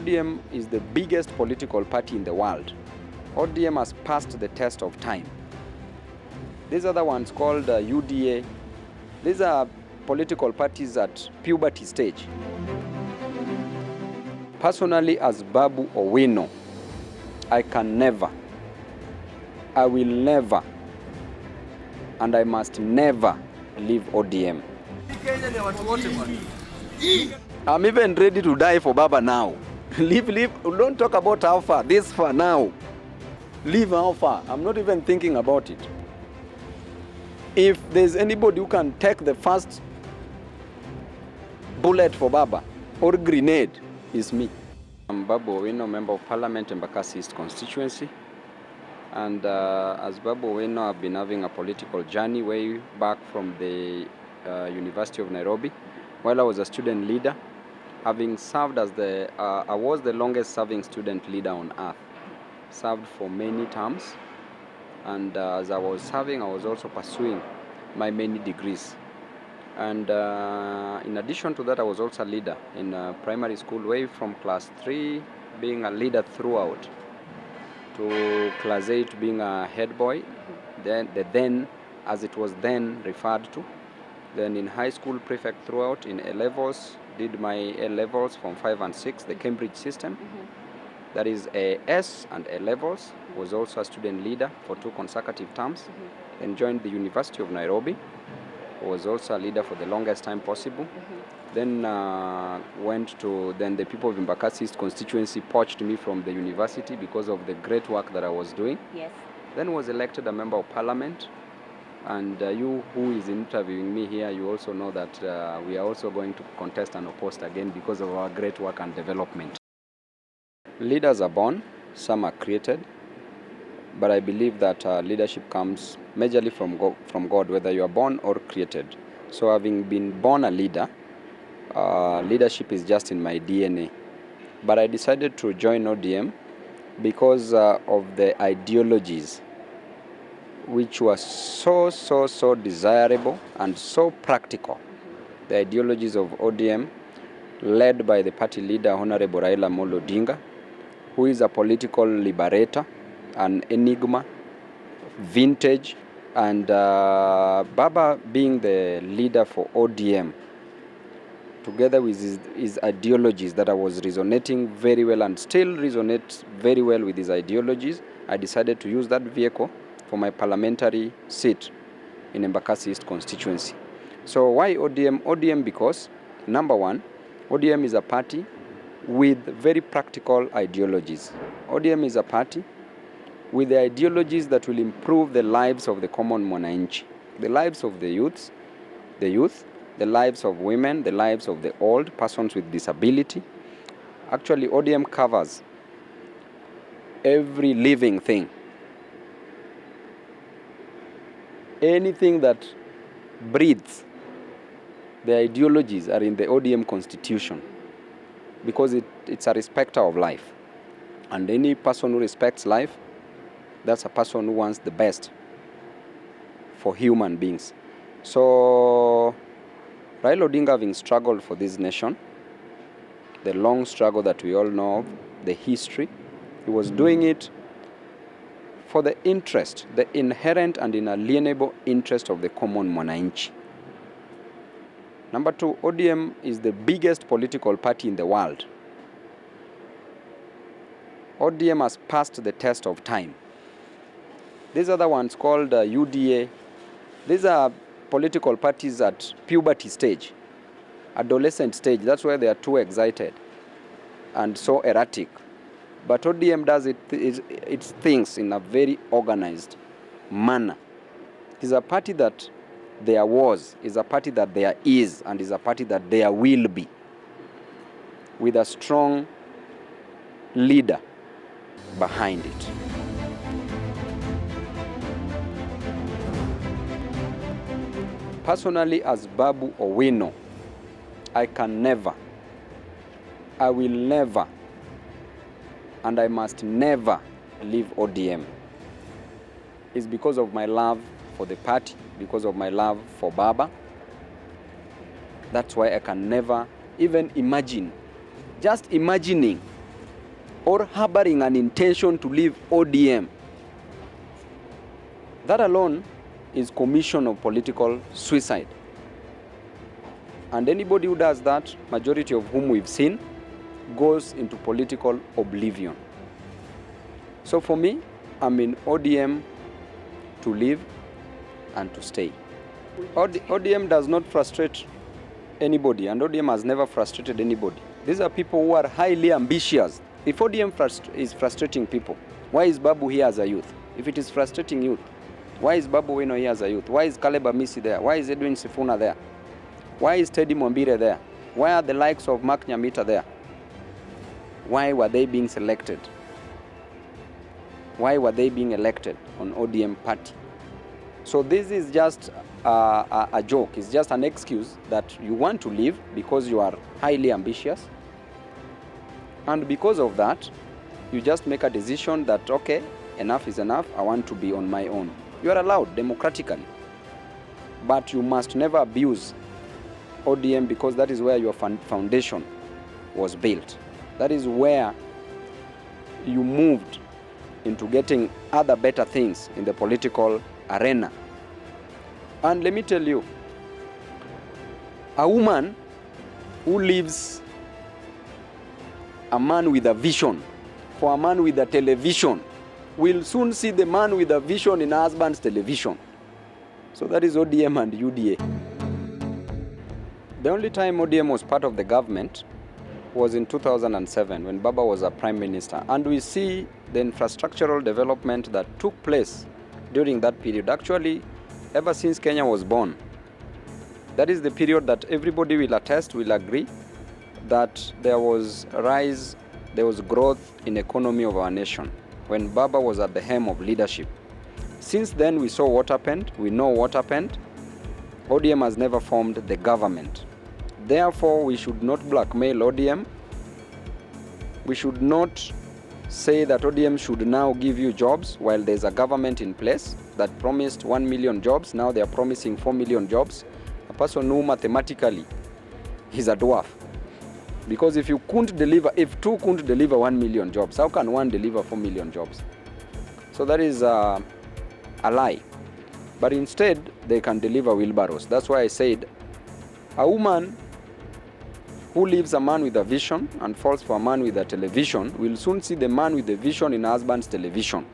ODM is the biggest political party in the world. ODM has passed the test of time. These other ones called UDA, these are political parties at puberty stage. Personally, as Babu Owino, I can never, I will never, and I must never leave ODM. I'm even ready to die for Baba now. Leave, don't talk about how far, this far now. Leave how far, I'm not even thinking about it. If there's anybody who can take the first bullet for Baba or grenade, it's me. I'm Babu Owino, Member of Parliament in Embakasi East constituency. And as Babu Owino, I've been having a political journey way back from the University of Nairobi, while I was a student leader, having served as I was the longest serving student leader on earth, served for many terms. And as I was serving, I was also pursuing my many degrees. And in addition to that, I was also a leader in primary school, way from class 3, being a leader throughout, to class 8 being a head boy, then as it was then referred to. Then in high school, prefect throughout. In A-levels, did my A-levels from 5 and 6, the Cambridge system. That is A-S and A-levels. Was also a student leader for 2 consecutive terms. Then joined the University of Nairobi. Was also a leader for the longest time possible. Then then the people of Embakasi East constituency poached me from the university because of the great work that I was doing. Yes. Then was elected a member of parliament. And you who is interviewing me here, you also know that we are also going to contest and oppose again because of our great work and development. Leaders are born, some are created, but I believe that leadership comes majorly from God, whether you are born or created. So having been born a leader, leadership is just in my DNA. But I decided to join ODM because of the ideologies which were so desirable and so practical. The ideologies of ODM, led by the party leader, Honorable Raila Amolo Odinga, who is a political liberator, an enigma, vintage, and Baba being the leader for ODM, together with his ideologies that I was resonating very well and still resonates very well with his ideologies, I decided to use that vehicle for my parliamentary seat in Embakasi East constituency. So why ODM? ODM because, number one, ODM is a party with very practical ideologies. ODM is a party with the ideologies that will improve the lives of the common mwananchi, the lives of the youth, the lives of women, the lives of the old, persons with disability. Actually, ODM covers every living thing. Anything that breathes, the ideologies are in the ODM constitution because it's a respecter of life. And any person who respects life, that's a person who wants the best for human beings. So Raila Odinga, having struggled for this nation, the long struggle that we all know of, the history, he was doing it for the interest, the inherent and inalienable interest of the common mwananchi. Number 2, ODM is the biggest political party in the world. ODM has passed the test of time. These other ones called UDA, these are political parties at puberty stage, adolescent stage. That's why they are too excited and so erratic. But ODM does its things in a very organized manner. It is a party that there was, is a party that there is, and is a party that there will be, with a strong leader behind it. Personally, as Babu Owino, I can never, I will never, and I must never leave ODM. It's because of my love for the party, because of my love for Baba. That's why I can never even imagine, just imagining or harboring an intention to leave ODM, that alone is commission of political suicide. And anybody who does that, majority of whom we've seen, goes into political oblivion. So for me, I'm in ODM to live and to stay. ODM does not frustrate anybody, and ODM has never frustrated anybody. These are people who are highly ambitious. If ODM is frustrating people, why is Babu here as a youth? If it is frustrating youth, why is Babu Owino here as a youth? Why is Caleb Amisi there? Why is Edwin Sifuna there? Why is Teddy Mwambire there? Why are the likes of Mark Nyamita there? Why were they being selected? Why were they being elected on ODM party? So this is just a joke. It's just an excuse that you want to leave because you are highly ambitious. And because of that, you just make a decision that, okay, enough is enough, I want to be on my own. You are allowed democratically. But you must never abuse ODM, because that is where your foundation was built. That is where you moved into getting other better things in the political arena. And let me tell you, a woman who leaves a man with a vision for a man with a television will soon see the man with a vision in her husband's television. So that is ODM and UDA. The only time ODM was part of the government was in 2007 when Baba was a prime minister. And we see the infrastructural development that took place during that period. Actually, ever since Kenya was born, that is the period that everybody will attest, will agree, that there was rise, there was growth in economy of our nation when Baba was at the helm of leadership. Since then, we saw what happened, we know what happened. ODM has never formed the government. Therefore, we should not blackmail ODM. We should not say that ODM should now give you jobs while there's a government in place that promised 1 million jobs. Now they are promising 4 million jobs. A person who mathematically is a dwarf. Because if two couldn't deliver 1 million jobs, how can one deliver 4 million jobs? So that is a lie. But instead, they can deliver wheelbarrows. That's why I said a woman who leaves a man with a vision and falls for a man with a television will soon see the man with the vision in her husband's television.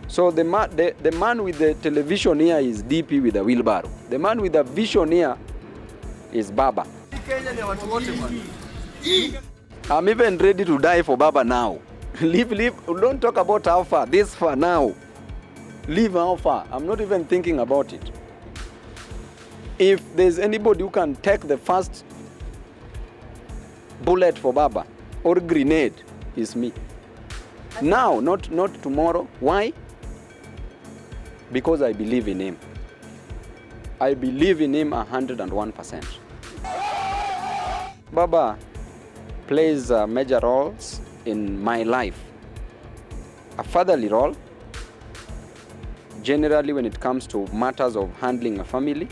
So the man with the television here is DP with a wheelbarrow. The man with the vision here is Baba. I'm even ready to die for Baba now. Leave. Don't talk about how far. This far now. Leave how far. I'm not even thinking about it. If there's anybody who can take the first bullet for Baba or grenade, it's me. Now, not tomorrow. Why? Because I believe in him. I believe in him 101%. Baba plays major roles in my life. A fatherly role, generally when it comes to matters of handling a family.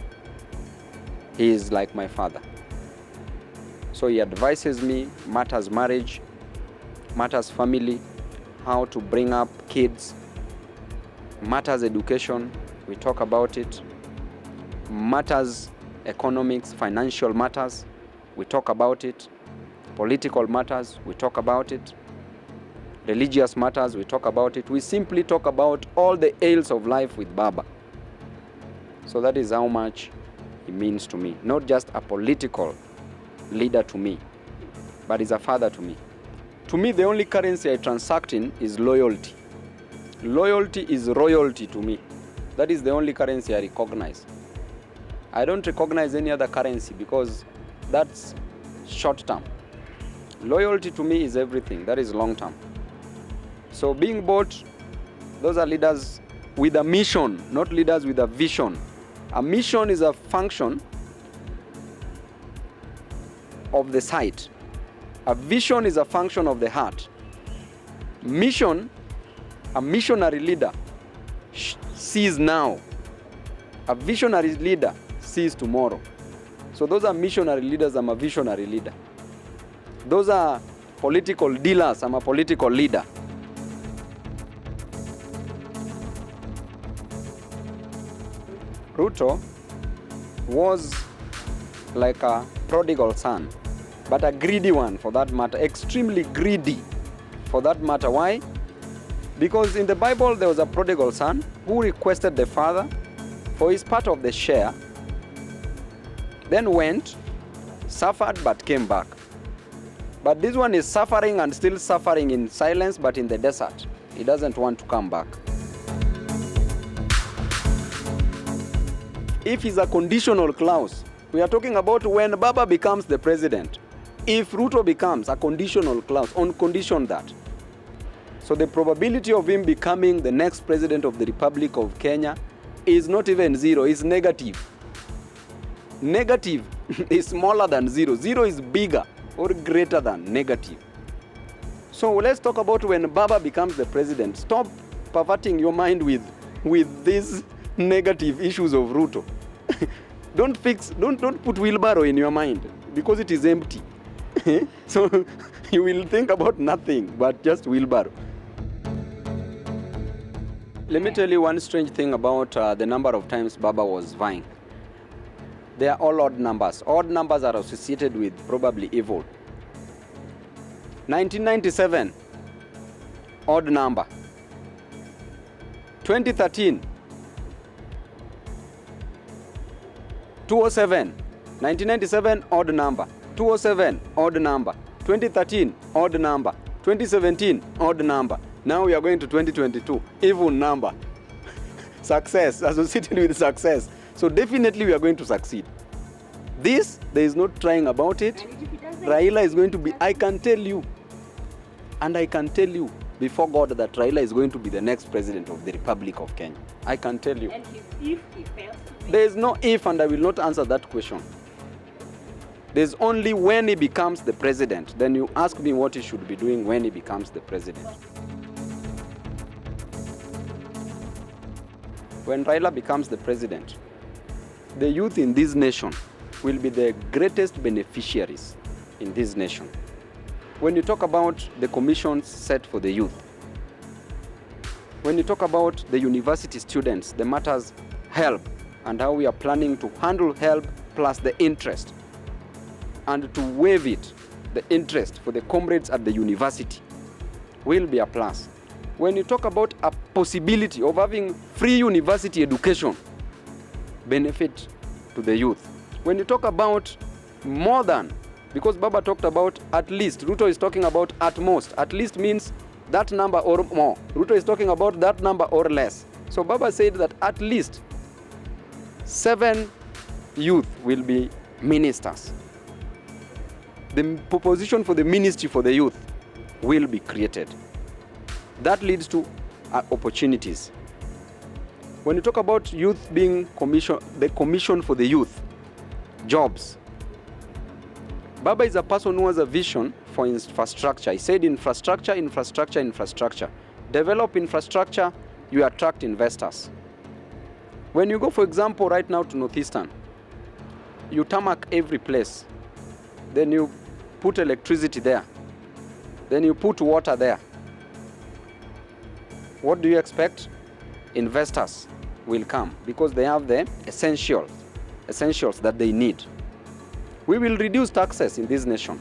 He is like my father. So he advises me matters marriage, matters family, how to bring up kids, matters education, we talk about it, matters economics, financial matters, we talk about it, political matters, we talk about it, religious matters, we talk about it. We simply talk about all the ails of life with Baba. So that is how much he means to me. Not just a political leader to me, but he's a father to me. To me, the only currency I transact in is loyalty. Loyalty is royalty to me. That is the only currency I recognize. I don't recognize any other currency because that's short term. Loyalty to me is everything. That is long term. So being bought, those are leaders with a mission, not leaders with a vision. A mission is a function of the sight. A vision is a function of the heart. Mission, a missionary leader sees now. A visionary leader sees tomorrow. So those are missionary leaders. I'm a visionary leader. Those are political dealers. I'm a political leader. Ruto was like a prodigal son, but a greedy one for that matter, extremely greedy for that matter. Why? Because in the Bible there was a prodigal son who requested the father for his part of the share, then went, suffered, but came back. But this one is suffering and still suffering in silence, but in the desert. He doesn't want to come back. If it's a conditional clause, we are talking about when Baba becomes the president. If Ruto becomes a conditional clause, on condition that. So the probability of him becoming the next president of the Republic of Kenya is not even zero, it's negative. Negative is smaller than zero. Zero is bigger or greater than negative. So let's talk about when Baba becomes the president. Stop perverting your mind with these negative issues of Ruto. Don't put wheelbarrow in your mind because it is empty. So you will think about nothing but just wheelbarrow. Let me tell you one strange thing about the number of times Baba was vying. They are all odd numbers. Odd numbers are associated with probably evil. 1997, odd number. 2013, 207. 1997, odd number. 207, odd number. 2013, odd number. 2017, odd number. Now we are going to 2022, even number. Success, associated with success. So definitely we are going to succeed. This, there is no trying about it. Raila is going to be, I can tell you, and I can tell you before God that Raila is going to be the next president of the Republic of Kenya. I can tell you. And if he fails to There is no if, and I will not answer that question. There's only when he becomes the president. Then you ask me what he should be doing when he becomes the president. When Raila becomes the president, the youth in this nation will be the greatest beneficiaries in this nation. When you talk about the commissions set for the youth, when you talk about the university students, the matters help and how we are planning to handle help plus the interest and to waive it, the interest for the comrades at the university will be a plus. When you talk about a possibility of having free university education, benefit to the youth. When you talk about more than, because Baba talked about at least, Ruto is talking about at most. At least means that number or more. Ruto is talking about that number or less. So Baba said that at least 7 youth will be ministers. The proposition for the ministry for the youth will be created. That leads to opportunities. When you talk about youth being the commission for the youth, jobs. Baba is a person who has a vision for infrastructure. He said infrastructure, infrastructure, infrastructure. Develop infrastructure, you attract investors. When you go, for example, right now to Northeastern, you tarmac every place. Then you put electricity there. Then you put water there. What do you expect? Investors will come because they have the essentials that they need. We will reduce taxes in this nation.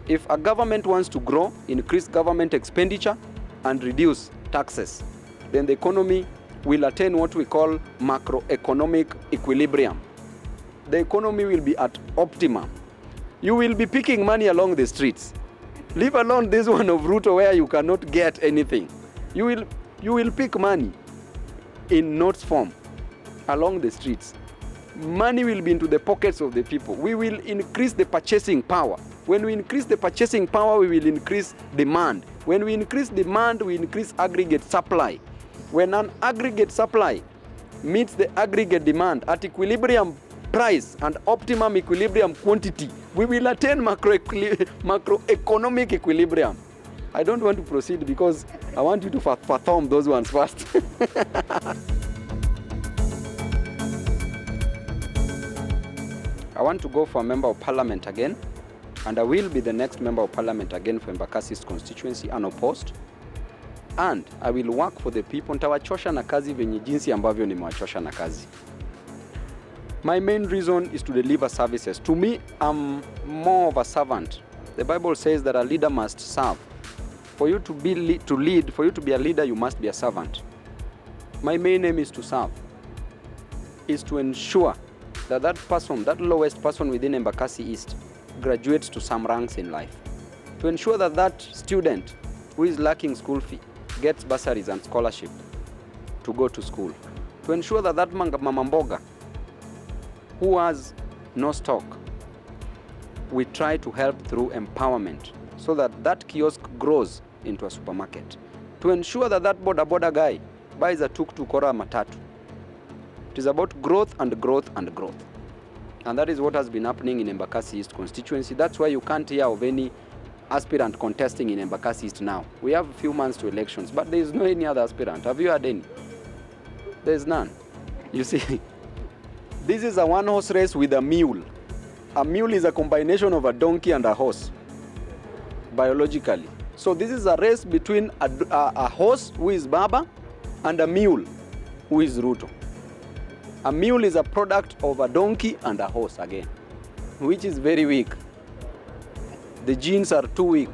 If a government wants to grow, increase government expenditure and reduce taxes, then the economy will attain what we call macroeconomic equilibrium. The economy will be at optimum. You will be picking money along the streets. Leave alone this one of Ruto where you cannot get anything. You will pick money in notes form along the streets. Money will be into the pockets of the people. We will increase the purchasing power. When we increase the purchasing power, we will increase demand. When we increase demand, we increase aggregate supply. When an aggregate supply meets the aggregate demand at equilibrium price and optimum equilibrium quantity, we will attain macroeconomic equilibrium. I don't want to proceed because I want you to perform those ones first. I want to go for a member of parliament again, and I will be the next member of parliament again for Embakasi East constituency unopposed, and I will work for the people. Nitawachosha na kazi venye jinsi ambavyo nimewachosha na kazi. My main reason is to deliver services. To me, I'm more of a servant. The Bible says that a leader must serve. For you to be lead, for you to be a leader, you must be a servant. My main aim is to serve, is to ensure that that person, that lowest person within Embakasi East, graduates to some ranks in life. To ensure that that student who is lacking school fee gets bursaries and scholarship to go to school. To ensure that that mama mboga who has no stock, we try to help through empowerment so that that kiosk grows into a supermarket. To ensure that that boda guy buys a tuk-tuk or a matatu. It is about growth and growth and growth. And that is what has been happening in Embakasi East constituency. That's why you can't hear of any aspirant contesting in Embakasi East now. We have a few months to elections, but there is no any other aspirant. Have you heard any? There is none. You see, this is a one-horse race with a mule. A mule is a combination of a donkey and a horse, biologically. So this is a race between a horse, who is Baba, and a mule, who is Ruto. A mule is a product of a donkey and a horse again, which is very weak. The genes are too weak.